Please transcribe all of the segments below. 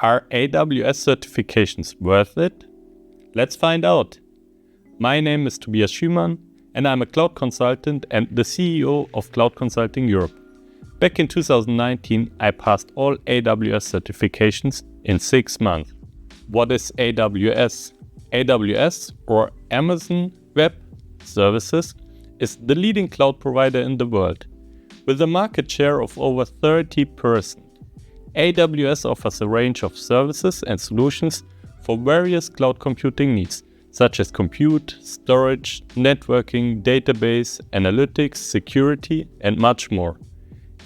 Are AWS certifications worth it? Let's find out. My name is Tobias Schümann and I'm a cloud consultant and the CEO of Cloud Consulting Europe. Back in 2019, I passed all AWS certifications in 6 months. What is AWS? AWS, or Amazon Web Services, is the leading cloud provider in the world. With a market share of over 30%, AWS offers a range of services and solutions for various cloud computing needs, such as compute, storage, networking, database, analytics, security, and much more.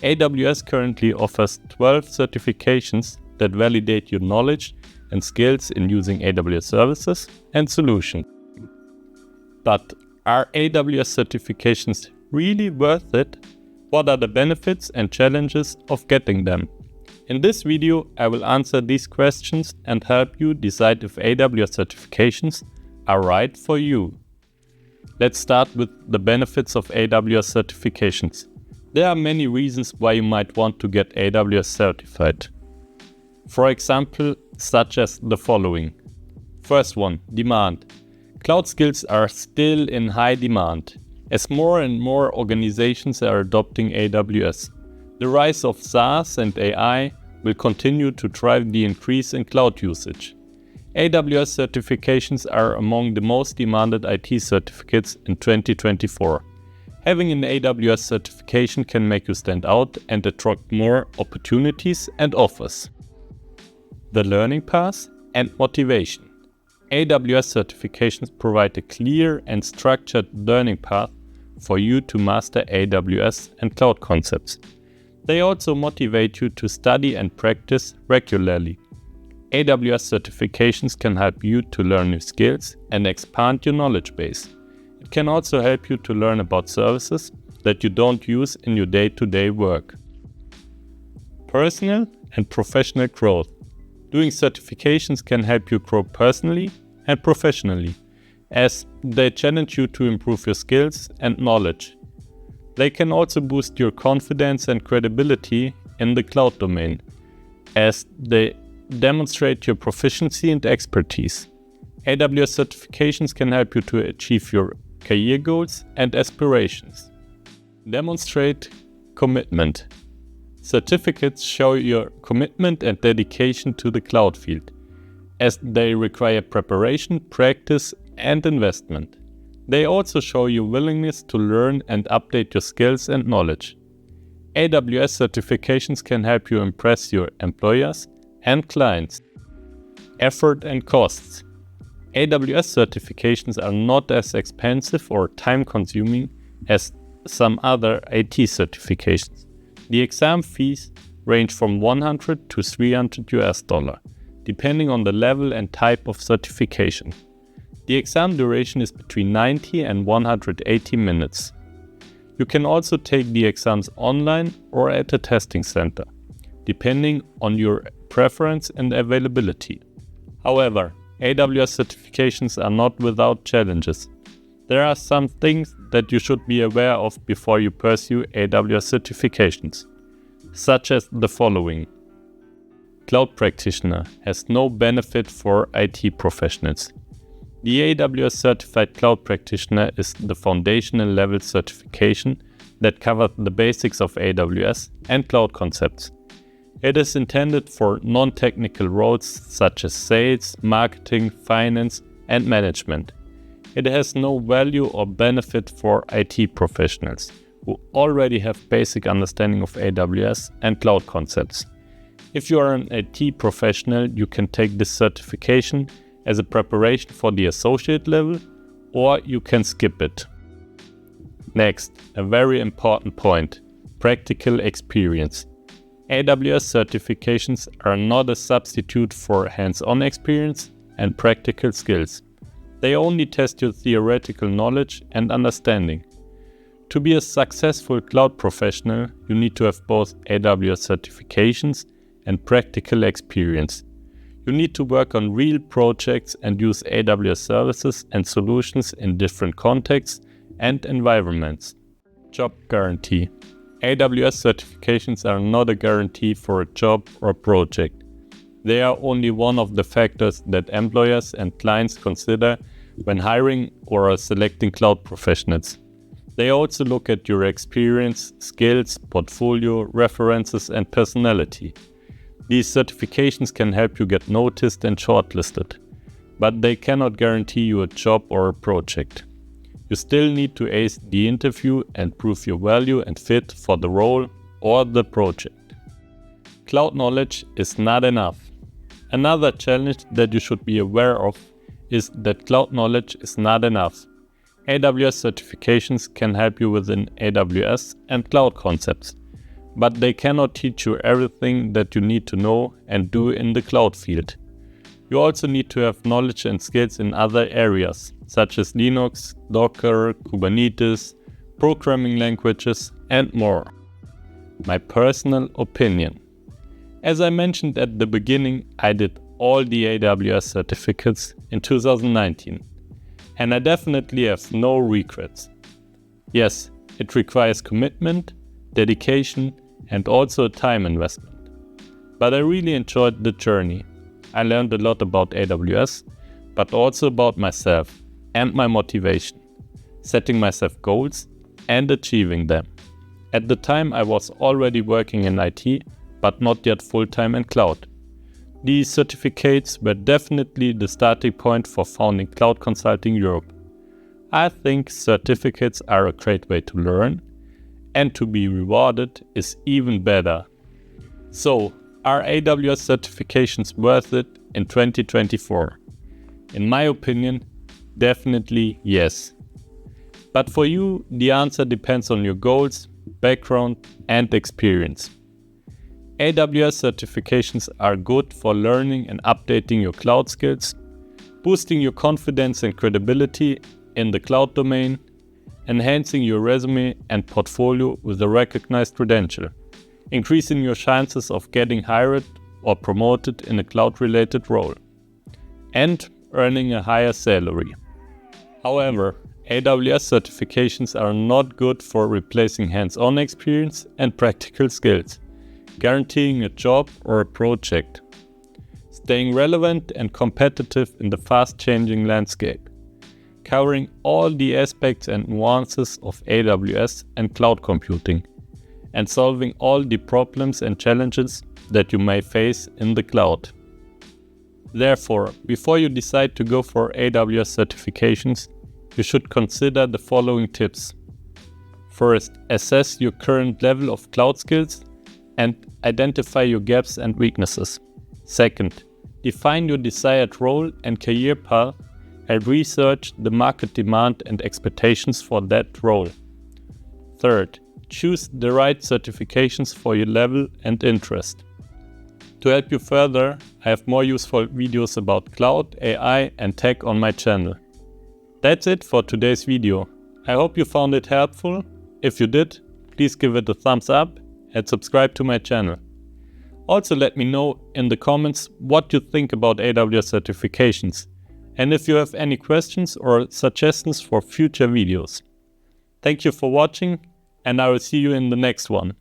AWS currently offers 12 certifications that validate your knowledge and skills in using AWS services and solutions. But are AWS certifications really worth it? What are the benefits and challenges of getting them? In this video, I will answer these questions and help you decide if AWS certifications are right for you. Let's start with the benefits of AWS certifications. There are many reasons why you might want to get AWS certified. For example, such as the following. First one, demand. Cloud skills are still in high demand, as more and more organizations are adopting AWS. The rise of SaaS and AI will continue to drive the increase in cloud usage. AWS certifications are among the most demanded IT certificates in 2024. Having an AWS certification can make you stand out and attract more opportunities and offers. The learning path and motivation. AWS certifications provide a clear and structured learning path for you to master AWS and cloud concepts. They also motivate you to study and practice regularly. AWS certifications can help you to learn new skills and expand your knowledge base. It can also help you to learn about services that you don't use in your day-to-day work. Personal and professional growth. Doing certifications can help you grow personally and professionally, as they challenge you to improve your skills and knowledge. They can also boost your confidence and credibility in the cloud domain, as they demonstrate your proficiency and expertise. AWS certifications can help you to achieve your career goals and aspirations. Demonstrate commitment. Certificates show your commitment and dedication to the cloud field, as they require preparation, practice, and investment. They also show your willingness to learn and update your skills and knowledge. AWS certifications can help you impress your employers and clients. Effort and costs. AWS certifications are not as expensive or time-consuming as some other IT certifications. The exam fees range from $100 to $300, depending on the level and type of certification. The exam duration is between 90 and 180 minutes. You can also take the exams online or at a testing center, depending on your preference and availability. However, AWS certifications are not without challenges. There are some things that you should be aware of before you pursue AWS certifications, such as the following. Cloud practitioner has no benefit for IT professionals. The AWS Certified Cloud Practitioner is the foundational level certification that covers the basics of AWS and cloud concepts. It is intended for non-technical roles such as sales, marketing, finance, and management. It has no value or benefit for IT professionals who already have basic understanding of AWS and cloud concepts. If you are an IT professional, you can take this certification as a preparation for the associate level, or you can skip it. Next, a very important point, practical experience. AWS certifications are not a substitute for hands-on experience and practical skills. They only test your theoretical knowledge and understanding. To be a successful cloud professional, you need to have both AWS certifications and practical experience. You need to work on real projects and use AWS services and solutions in different contexts and environments. Job guarantee. AWS certifications are not a guarantee for a job or project. They are only one of the factors that employers and clients consider when hiring or selecting cloud professionals. They also look at your experience, skills, portfolio, references, and personality. These certifications can help you get noticed and shortlisted, but they cannot guarantee you a job or a project. You still need to ace the interview and prove your value and fit for the role or the project. Cloud knowledge is not enough. Another challenge that you should be aware of is that cloud knowledge is not enough. AWS certifications can help you within AWS and cloud concepts, but they cannot teach you everything that you need to know and do in the cloud field. You also need to have knowledge and skills in other areas, such as Linux, Docker, Kubernetes, programming languages, and more. My personal opinion. As I mentioned at the beginning, I did all the AWS certificates in 2019, and I definitely have no regrets. Yes, it requires commitment, dedication, and also a time investment. But I really enjoyed the journey. I learned a lot about AWS, but also about myself and my motivation, setting myself goals and achieving them. At the time I was already working in IT, but not yet full-time in cloud. These certificates were definitely the starting point for founding Cloud Consulting Europe. I think certificates are a great way to learn, and to be rewarded is even better. So, are AWS certifications worth it in 2024? In my opinion, definitely yes. But for you, the answer depends on your goals, background, and experience. AWS certifications are good for learning and updating your cloud skills, boosting your confidence and credibility in the cloud domain, enhancing your resume and portfolio with a recognized credential, increasing your chances of getting hired or promoted in a cloud-related role, and earning a higher salary. However, AWS certifications are not good for replacing hands-on experience and practical skills, guaranteeing a job or a project, staying relevant and competitive in the fast-changing landscape, covering all the aspects and nuances of AWS and cloud computing, and solving all the problems and challenges that you may face in the cloud. Therefore, before you decide to go for AWS certifications, you should consider the following tips. First, assess your current level of cloud skills and identify your gaps and weaknesses. Second, define your desired role and career path and research the market demand and expectations for that role. Third, choose the right certifications for your level and interest. To help you further, I have more useful videos about cloud, AI, and tech on my channel. That's it for today's video. I hope you found it helpful. If you did, please give it a thumbs up and subscribe to my channel. Also let me know in the comments what you think about AWS certifications, and if you have any questions or suggestions for future videos. Thank you for watching, and I will see you in the next one.